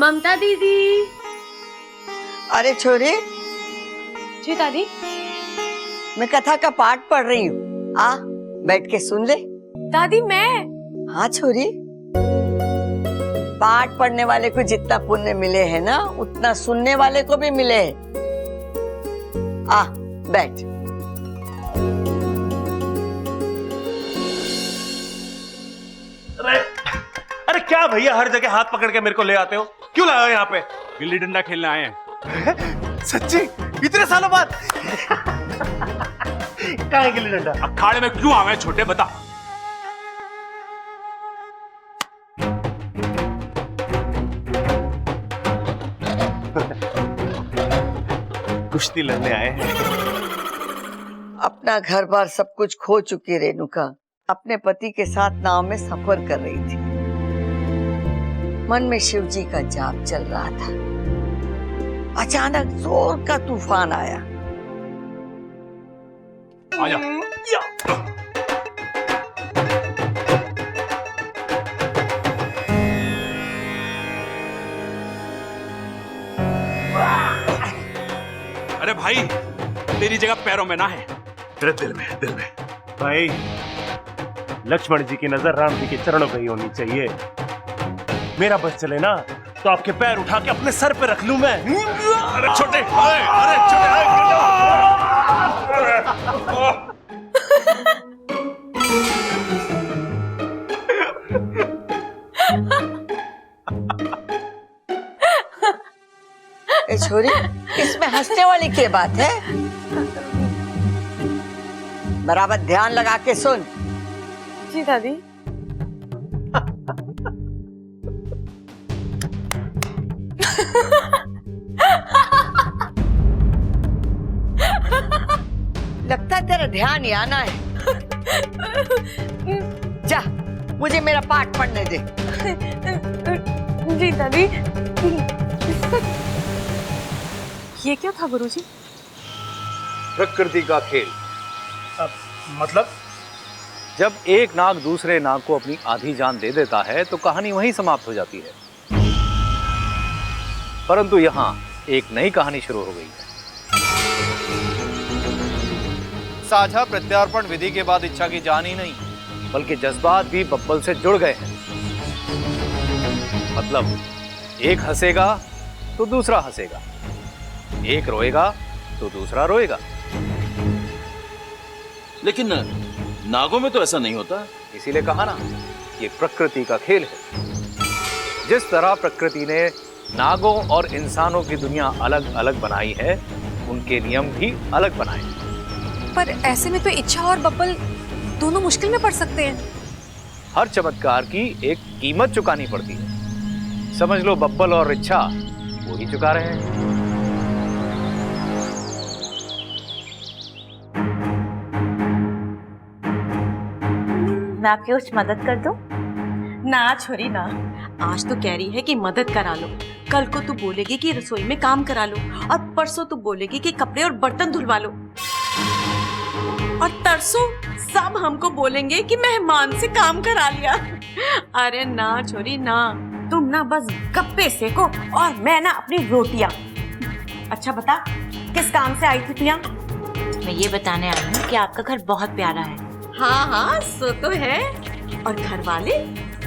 ममता दीदी। अरे छोरी, जी दादी। मैं कथा का पाठ पढ़ रही हूँ, आ बैठ के सुन ले। दादी मैं। हाँ छोरी, पाठ पढ़ने वाले को जितना पुण्य मिले है ना, उतना सुनने वाले को भी मिले है। आ बैठ। अरे क्या भैया, हर जगह हाथ पकड़ के मेरे को ले आते हो, क्यों लाए हो यहाँ पे? गिल्ली डंडा खेलने आए हैं। सच्ची? इतने सालों बाद? कहाँ है गिल्ली डंडा? अखाड़े में क्यों आए छोटे, बता। कुश्ती लड़ने आए हैं। अपना घर बार सब कुछ खो चुकी रेणुका अपने पति के साथ नाव में सफर कर रही थी। मन में शिव जी का जाप चल रहा था। अचानक जोर का तूफान आया। आजा। अरे भाई, तेरी जगह पैरों में ना है, तेरे दिल में, दिल में। भाई, लक्ष्मण जी की नजर राम जी के चरणों पे ही होनी चाहिए। मेरा बस चले ना तो आपके पैर उठा के अपने सर पे रख लूं मैं। अरे छोटे, अरे छोटे, ए छोरी, इसमें हंसने वाली क्या बात है? बराबर ध्यान लगा के सुन। जी दादी। लगता है तेरा ध्यान यहाँ ना है। जा, मुझे मेरा पाठ पढ़ने दे। जी दादी। ये क्या था गुरुजी? प्रकृति का खेल। मतलब? जब एक नाग दूसरे नाग को अपनी आधी जान दे देता है तो कहानी वहीं समाप्त हो जाती है, परंतु यहाँ एक नई कहानी शुरू हो गई है। साझा प्रत्यार्पण विधि के बाद इच्छा की जान ही नहीं, बल्कि जज्बात भी बब्बल से जुड़ गए हैं। मतलब एक हंसेगा तो दूसरा हंसेगा, एक रोएगा तो दूसरा रोएगा। लेकिन नागों में तो ऐसा नहीं होता। इसीलिए कहा ना, ये प्रकृति का खेल है। जिस तरह प्रकृति ने नागों और इंसानों की दुनिया अलग अलग बनाई है, उनके नियम भी अलग बनाए हैं। पर ऐसे में तो इच्छा और बब्बल दोनों मुश्किल में पड़ सकते हैं। हर चमत्कार की एक कीमत चुकानी पड़ती है। समझ लो बब्बल और इच्छा वो ही चुका रहे हैं। मैं आपकी कुछ मदद कर दूं? ना छोरी ना, आज तो कह रही है कि मदद करा लो, कल को तू बोलेगी कि रसोई में काम करा लो, और परसों तू बोलेगी कि कपड़े और बर्तन धुलवा लो, और तरसों सब हमको बोलेंगे कि मेहमान से काम करा लिया। अरे ना छोरी ना, तुम ना बस गप्पे सेको और मैं ना अपनी रोटियां। अच्छा बता, किस काम से आई थी पिया? मैं ये बताने आई हूँ कि आपका घर बहुत प्यारा है। हाँ हाँ सो तो है, और घर वाले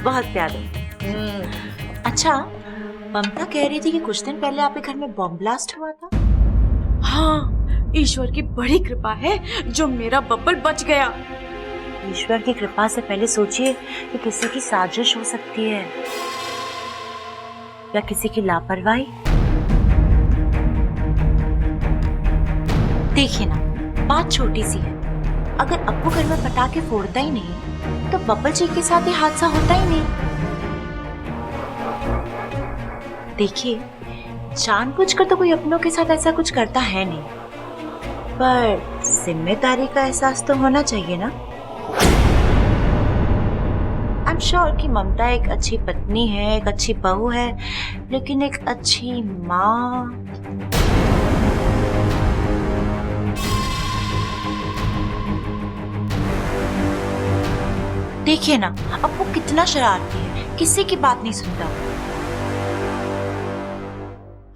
बहुत प्यारे। अच्छा, ममता कह रही थी कि कुछ दिन पहले आपके घर में बॉम्ब ब्लास्ट हुआ था। हाँ, ईश्वर की बड़ी कृपा है जो मेरा बब्बल बच गया। ईश्वर की कृपा से पहले सोचिए कि किसी की साजिश हो सकती है या किसी की लापरवाही। देखिए ना, बात छोटी सी है। अगर अप्पू घर में पटाखे फोड़ता ही नहीं तो बब्बल जी के साथ ये हादसा होता ही नहीं। देखिए, जानबूझकर तो कोई अपनों के साथ ऐसा कुछ करता है नहीं, पर जिम्मेदारी का एहसास तो होना चाहिए ना। आई एम श्योर कि ममता एक अच्छी पत्नी है, एक अच्छी बहू है, लेकिन एक अच्छी माँ। देखिए ना, अब वो कितना शरारती है, किसी की बात नहीं सुनता।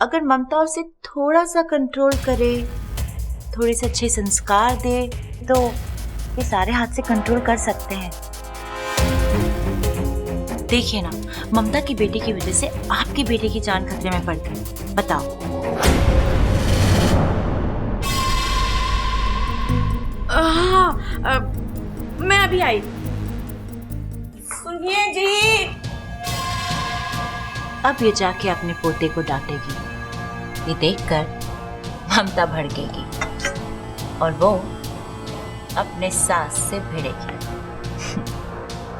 अगर ममता उसे थोड़ा सा कंट्रोल करे, थोड़े से अच्छे संस्कार दे, तो ये सारे हादसे कंट्रोल कर सकते हैं। देखिए ना, ममता की बेटी की वजह से आपकी बेटी की जान खतरे में पड़ गई। बताओ। हाँ, मैं अभी आई। सुनिए जी। अब ये जाके अपने पोते को डांटेगी। ये देखकर ममता भड़केगी और वो अपने सास से भिड़ेगी।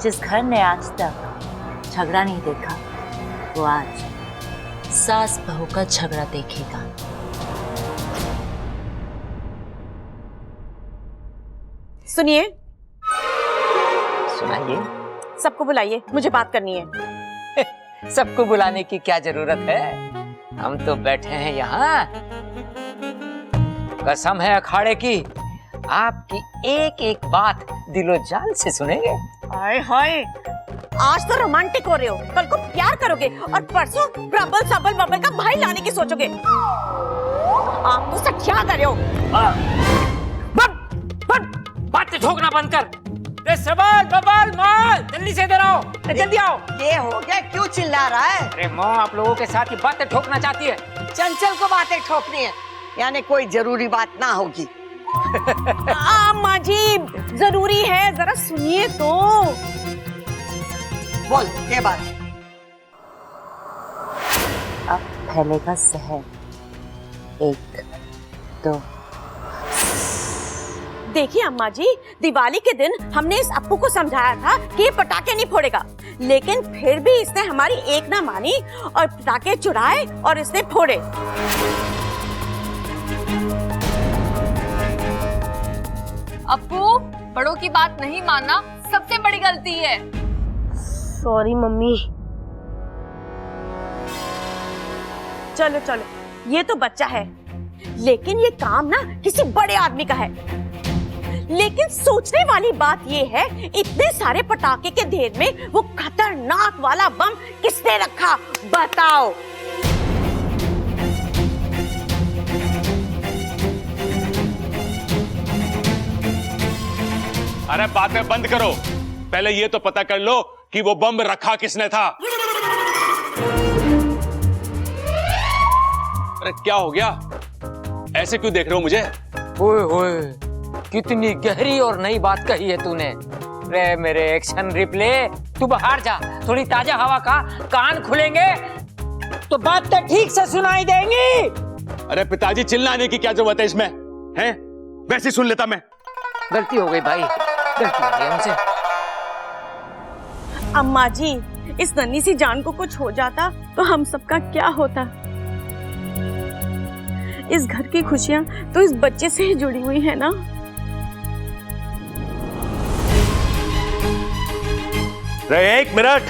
जिस घर ने आज तक झगड़ा नहीं देखा, वो आज सास बहू का झगड़ा देखेगा। सुनिए। सुनाइए। सबको बुलाइए, मुझे बात करनी है। सबको बुलाने की क्या जरूरत है, हम तो बैठे हैं यहाँ। कसम है अखाड़े की, आपकी एक एक बात दिलो जान से सुनेंगे। हाय हाय, आज तो रोमांटिक हो रहे हो, कल को प्यार करोगे और परसों प्रबल सबल बबल का भाई लाने की सोचोगे। आप तो सच्चा कर रहे हो। बातें ठोकना बंद कर। सबल बबल माल जल्दी से इधर आओ, जल्दी आओ। ये हो गया, क्यों चिल्ला रहा है? अरे माँ, आप लोगों के साथ ही बातें ठोकना चाहती है। चंचल को बातें ठोकनी है, यानी कोई जरूरी बात ना होगी। माँ जी, जरूरी है, जरा सुनिए तो। बोल, ये बात। अब फैलेगा जहर। 1 2। देखिए अम्मा जी, दिवाली के दिन हमने इस अप्पू को समझाया था कि ये पटाखे नहीं फोड़ेगा, लेकिन फिर भी इसने हमारी एक ना मानी और पटाखे चुराए और इसने फोड़े। अप्पू, बड़ों की बात नहीं मानना सबसे बड़ी गलती है। Sorry mummy. चलो चलो, ये तो बच्चा है, लेकिन ये काम ना किसी बड़े आदमी का है। लेकिन सोचने वाली बात ये है, इतने सारे पटाखे के ढेर में वो खतरनाक वाला बम किसने रखा, बताओ। अरे बातें बंद करो, पहले ये तो पता कर लो कि वो बम रखा किसने था। अरे क्या हो गया, ऐसे क्यों देख रहे हो मुझे? ओए होए, कितनी गहरी और नई बात कही है तूने। रे मेरे एक्शन रिप्ले, तू बाहर जा, थोड़ी ताजा हवा का, कान खुलेंगे तो बातें ठीक से सुनाई देंगी। अरे पिताजी, चिल्लाने की क्या जरूरत है इसमें, हैं? वैसे ही सुन लेता मैं। गलती हो गई भाई, गलती हो गई हमसे। अम्मा जी, इस नन्ही सी जान को कुछ हो जाता तो हम सबका क्या होता। इस घर की खुशियां तो इस बच्चे से ही जुड़ी हुई है ना। एक मिनट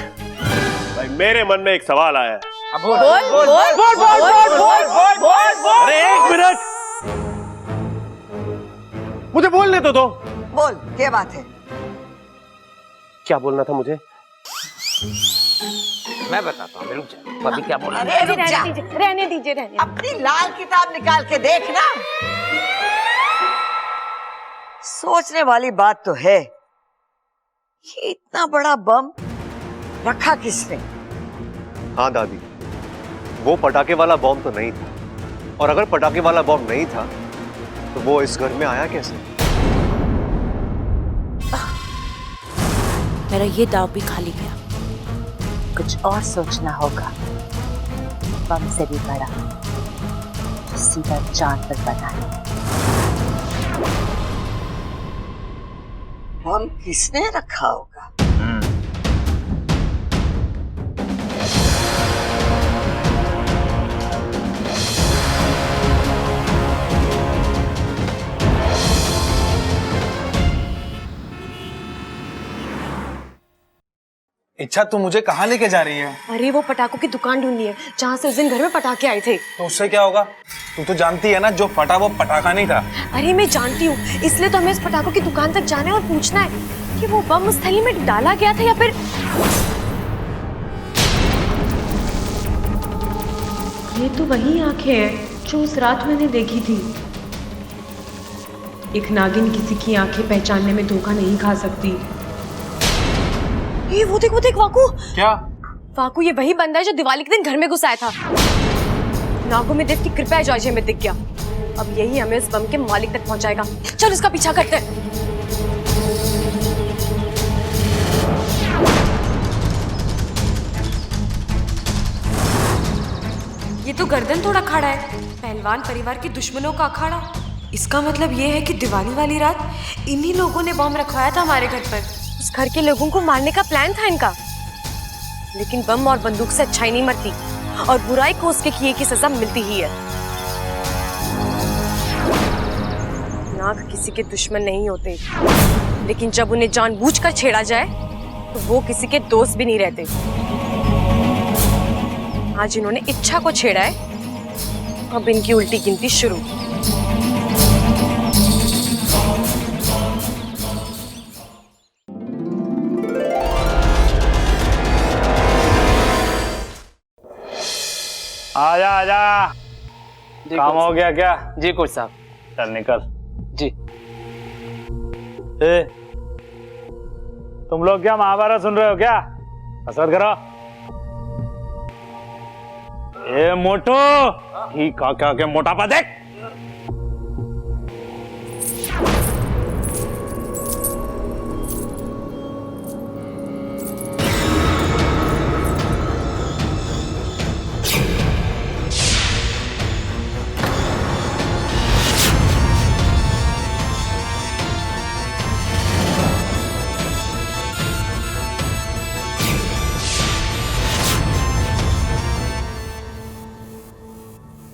भाई, मेरे मन में एक सवाल आया है। अब बोल बोल बोल बोल बोल बोल बोल बोल। अरे एक मिनट, मुझे बोलने तो दो। बोल, क्या बात है? क्या बोलना था मुझे? मैं बताता हूँ, रुक जा। अभी क्या बोला? अरे रुक जा, रहने दीजिए, रहने। अपनी लाल किताब निकाल के देखना। सोचने वाली बात तो है, ये इतना बड़ा बम रखा किसने? हाँ दादी, वो पटाखे वाला बॉम्ब तो नहीं था, और अगर पटाखे वाला बॉम्ब नहीं था तो वो इस घर में आया कैसे? मेरा ये दाव भी खाली गया। कुछ और सोचना होगा, बम से भी बड़ा, जो सीधा जान पर बना है। बम किसने रखा होगा? इच्छा, तू मुझे कहाँ लेके जा रही है? अरे वो पटाखों की दुकान ढूंढनी है जहाँ से उस दिन घर में पटाखे आए थे। तो उससे क्या होगा? तू तो जानती है ना, जो फटा वो पटाखा नहीं था। अरे मैं जानती हूँ, इसलिए तो हमें इस पटाखों की दुकान तक जाना है और पूछना है कि वो बम उस थैली में डाला गया था या फिर ये तो वही आंखें हैं जो उस रात मैंने देखी थी। एक नागिन किसी की आंखें पहचानने में धोखा नहीं खा सकती। ये वो देख वाकू। क्या? वाकू, ये वही बंदा है जो दिवाली के दिन घर में घुसाया था। नागों में देव की कृपा जॉर्जिया में दिख गया। अब यही हमें उस बम के मालिक तक पहुंचाएगा। चल उसका पीछा करते हैं। ये तो गर्दन थोड़ा खड़ा है। पहलवान परिवार के दुश्मनों का अखाड़ा। इसका मतलब ये है कि दिवाली वाली रात इन्हीं लोगों ने बम रखवाया था हमारे घर पर। उस घर के लोगों को मारने का प्लान था इनका। लेकिन बम और बंदूक से अच्छाई नहीं मरती और बुराई को उसके किए की सजा मिलती ही है। नाग किसी के दुश्मन नहीं होते, लेकिन जब उन्हें जानबूझकर छेड़ा जाए तो वो किसी के दोस्त भी नहीं रहते। आज इन्होंने इच्छा को छेड़ा है, अब इनकी उल्टी गिनती शुरू। आजा आजा। काम हो गया क्या? जी कोच साहब। चल निकल। जी। तुम लोग क्या महाभारत सुन रहे हो क्या? कसरत करो। ए मोटो, ठीक क्या मोटापा देख।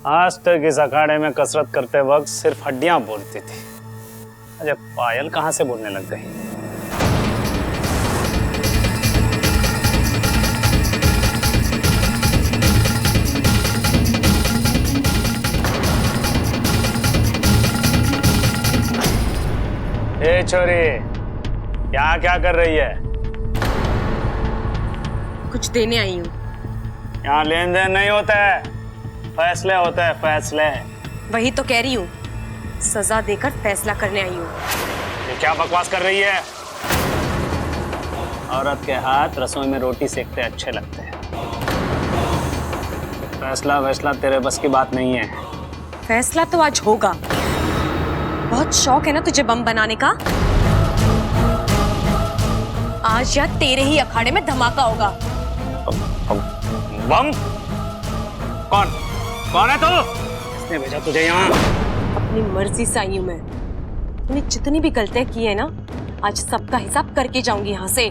आज तक इस अखाड़े में कसरत करते वक्त सिर्फ हड्डियां बोलती थी। अजय पायल कहां से बोलने लग गई? ए छोरी, यहाँ क्या कर रही है? कुछ देने आई हूँ। यहाँ लेन देन नहीं होता है, फैसले होते हैं, फैसले। वही तो कह रही हूँ, सजा देकर फैसला करने आई हूँ। ये क्या बकवास कर रही है? औरत के हाथ रसोई में रोटी सेकते अच्छे लगते हैं। फैसला तेरे बस की बात नहीं है। फैसला तो आज होगा। बहुत शौक है ना तुझे बम बनाने का? आज या तेरे ही अखाड़े में धमाका होगा। बम? कौन है तू? किसने भेजा तुझे यहाँ? अपनी मर्जी से आई हूँ मैं। तूने जितनी भी गलतियां की है ना, आज सबका हिसाब करके जाऊंगी यहाँ से।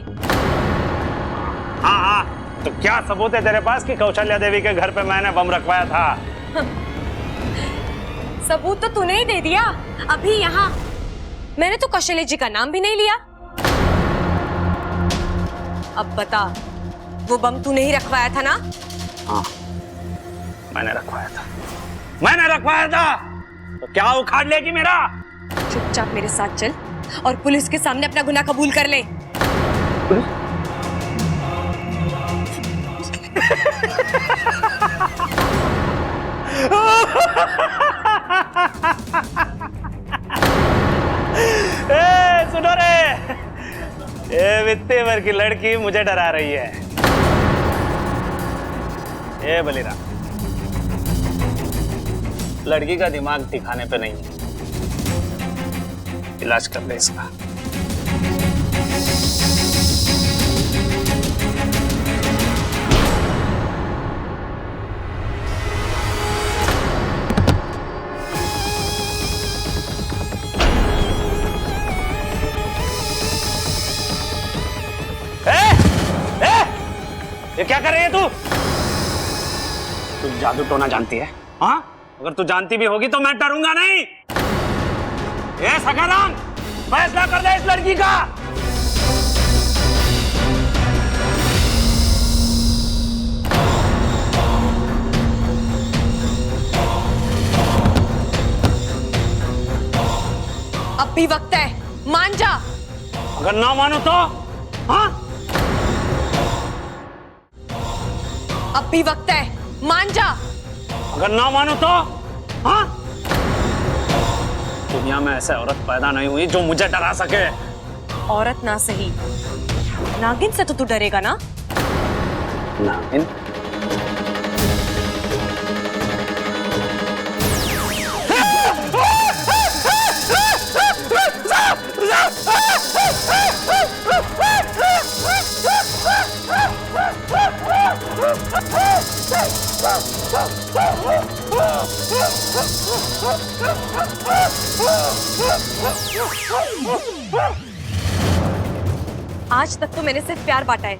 हाँ, तो क्या सबूत है तेरे पास कि कौशल्या देवी के घर पे मैंने बम रखवाया था? सबूत तो तूने ही दे दिया अभी यहाँ। मैंने तो कौशल्या जी का नाम भी नहीं लिया। अब बता, वो बम तूने ही रखवाया था ना? हाँ, मैंने रखवाया था। तो क्या उखाड़ लेगी मेरा? चुपचाप मेरे साथ चल और पुलिस के सामने अपना गुनाह कबूल कर ले। सुनो रे, ये वित्तीय वर्ग की लड़की मुझे डरा रही है। ए बलिराम, लड़की का दिमाग ठिकाने पे नहीं है, इलाज कर ले इसका। ये क्या कर रही है तू? तू जादू टोना जानती है? हाँ, अगर तू जानती भी होगी तो मैं डरूंगा नहीं। ये सखाराम, फैसला कर दे इस लड़की का। अब भी वक्त है, मान जा। अगर ना मानो तो? हाँ, अब भी वक्त है, मान जा। अगर ना मानो तो हाँ? दुनिया में ऐसे औरत पैदा नहीं हुई जो मुझे डरा सके। औरत ना सही, नागिन से तो तू डरेगा ना? नागिन? आज तक तो मैंने सिर्फ प्यार बांटा है,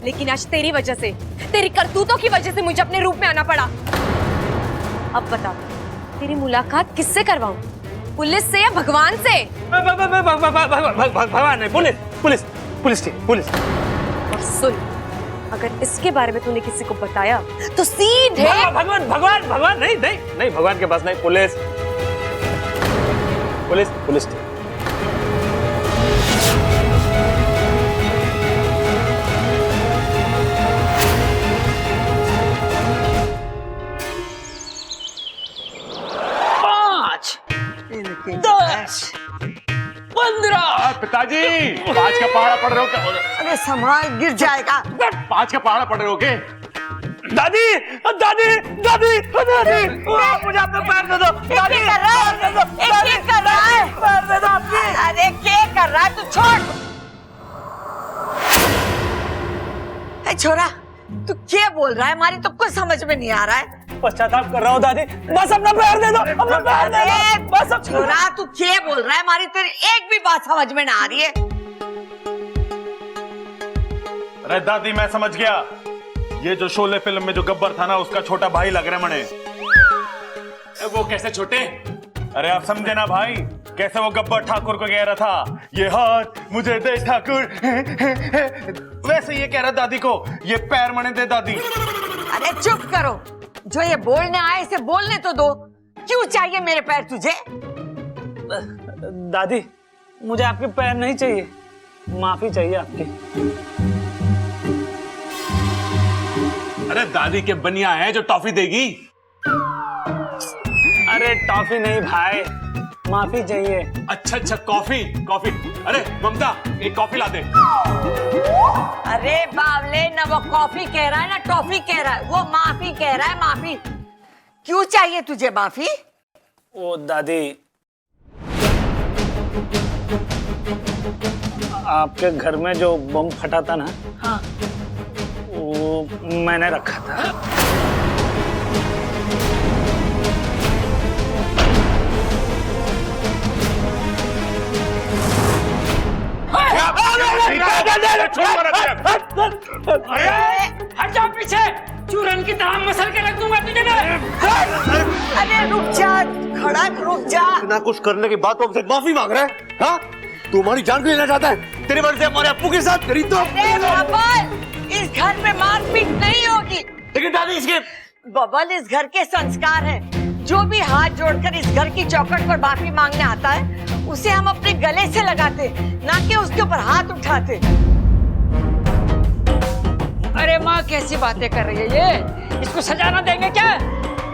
लेकिन आज तेरी वजह से, तेरी करतूतों की वजह से मुझे अपने रूप में आना पड़ा। अब बता, तेरी मुलाकात किससे करवाऊं? पुलिस से या भगवान से? भगवान नहीं, पुलिस पुलिस पुलिस थी, पुलिस। और सुन, अगर इसके बारे में तूने किसी को बताया तो सीधे भगवान भगवान भगवान नहीं नहीं नहीं, भगवान के पास नहीं, पुलिस पुलिस पुलिस थी। पिताजी, 5 का पहाड़ा पड़ रहे हो क्या? अरे संभाल, गिर जाएगा। 5 का पहाड़ा पड़ रहे हो क्या? दादी दादी दादी दादी, मुझे अपना पैर दे दो। दादी कर रहा है, क्या कर रहा है? पैर दे दो आपकी। अरे क्या कर रहा है तू? छोड़। ए छोरा, तू क्या बोल रहा है? हमारी तो कुछ समझ में नहीं आ रहा है। पश्चाताप कर रहा हूँ दादी, बस अपना पैर दे दो, अपना पैर दे दो, बस। छोरा, तू क्या बोल रहा है? हमारी तेरी एक भी बात समझ में ना आ रही है। अरे दादी, मैं समझ गया। ये जो शोले फिल्म में जो गब्बर था ना, उसका छोटा भाई लग रहा है मने। वो कैसे छोटे? अरे आप समझे ना भाई, कैसे वो गब्बर ठाकुर को कह रहा था, ये हाथ मुझे दे ठाकुर, वैसे ये कह रहा दादी को, ये पैर मने दे दादी। अरे चुप करो, जो ये बोलने आए इसे बोलने तो दो। क्यों चाहिए मेरे पैर तुझे? दादी, मुझे आपके पैर नहीं चाहिए, माफी चाहिए आपकी। अरे दादी के बनिया है जो टॉफी देगी। अरे टॉफी नहीं भाई, माफी चाहिए। अच्छा अच्छा, कॉफी कॉफी। अरे ममता, एक कॉफी ला दे। अरे बावले, ना वो कॉफी कह रहा है ना टॉफी कह रहा है, वो माफी कह रहा है। माफी क्यों चाहिए तुझे? माफी? ओ दादी, आपके घर में जो बम फटा था ना, हाँ, वो मैंने रखा था। हट जाओ पीछे, चूरन की तरह मसल के रख दूंगा तुझे। अरे रुक जा, खड़ा रुक जा। ना कुछ करने के बाद तो हमसे माफी मांग रहा है? हाँ, तू हमारी जान भी लेना चाहता है? तेरी वजह से हमारे अप्पू के साथ करी तो। अरे बबल, इस घर में मारपीट नहीं होगी। लेकिन दादी, इसके बबल, इस घर के संस्कार हैं। जो भी हाथ जोड़कर इस घर की चौखट पर माफी मांगने आता है, उसे हम अपने गले से लगाते, ना कि उसके ऊपर हाथ उठाते। अरे माँ, कैसी बातें कर रही है ये? इसको सजा ना देंगे क्या?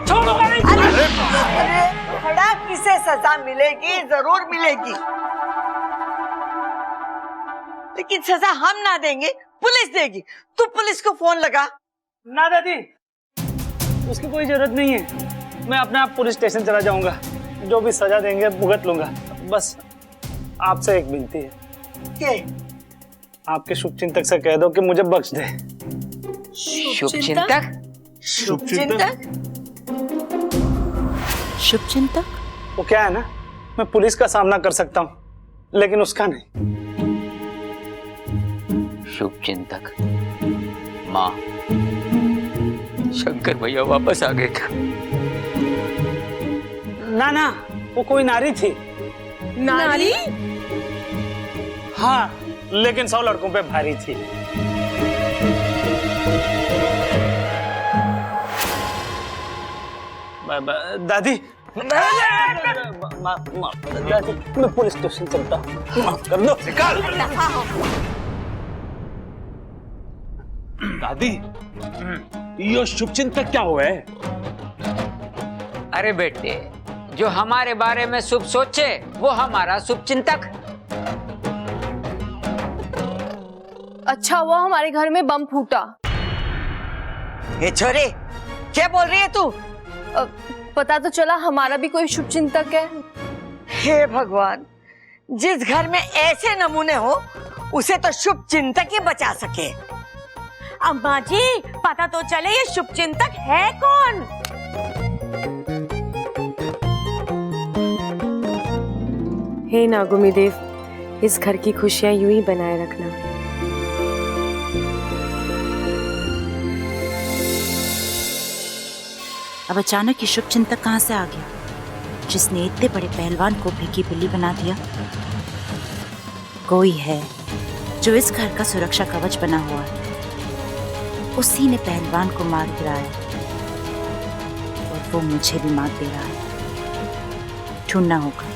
छोड़ूंगा नहीं। अरे खड़ा किसे सजा मिलेगी? जरूर मिलेगी, लेकिन सजा हम ना देंगे, पुलिस देगी। तू पुलिस को फोन लगा। ना दादी, उसकी कोई जरूरत नहीं है। मैं अपने आप पुलिस स्टेशन चला जाऊंगा, जो भी सजा देंगे भुगत लूंगा। बस आपसे एक विनती है के? आपके शुभचिंतक से कह दो कि मुझे बख्श दे। शुभचिंतक? शुभचिंतक? शुभचिंतक? वो क्या है ना, मैं पुलिस का सामना कर सकता हूँ, लेकिन उसका नहीं। शुभचिंतक? माँ, शंकर भैया वापस आ गए क्या? ना ना, वो कोई नारी थी। नारी? हाँ, लेकिन 100 लड़कों पे भारी थी। दादी, दादी, मैं पुलिस स्टेशन चलता हूँ, माफ कर दो। निकाल। दादी, ये शुभचिंतक क्या हुआ है? अरे बेटे, जो हमारे बारे में शुभ सोचे वो हमारा शुभ चिंतक। अच्छा हुआ हमारे घर में बम फूटा। ये छोरे, क्या बोल रही है तू? पता तो चला हमारा भी कोई शुभ चिंतक है। हे भगवान, जिस घर में ऐसे नमूने हो उसे तो शुभ चिंतक ही बचा सके। अम्मा जी, पता तो चले ये शुभ चिंतक है कौन। हे नागुमी देव, इस घर की खुशियां यूं ही बनाए रखना। अब अचानक ये शुभ चिंतक कहाँ से आ गया, जिसने इतने बड़े पहलवान को भीगी बिल्ली बना दिया? कोई है जो इस घर का सुरक्षा कवच बना हुआ है। उसी ने पहलवान को मार गिराया और वो मुझे भी मार दे रहा है। ढूंढना होगा।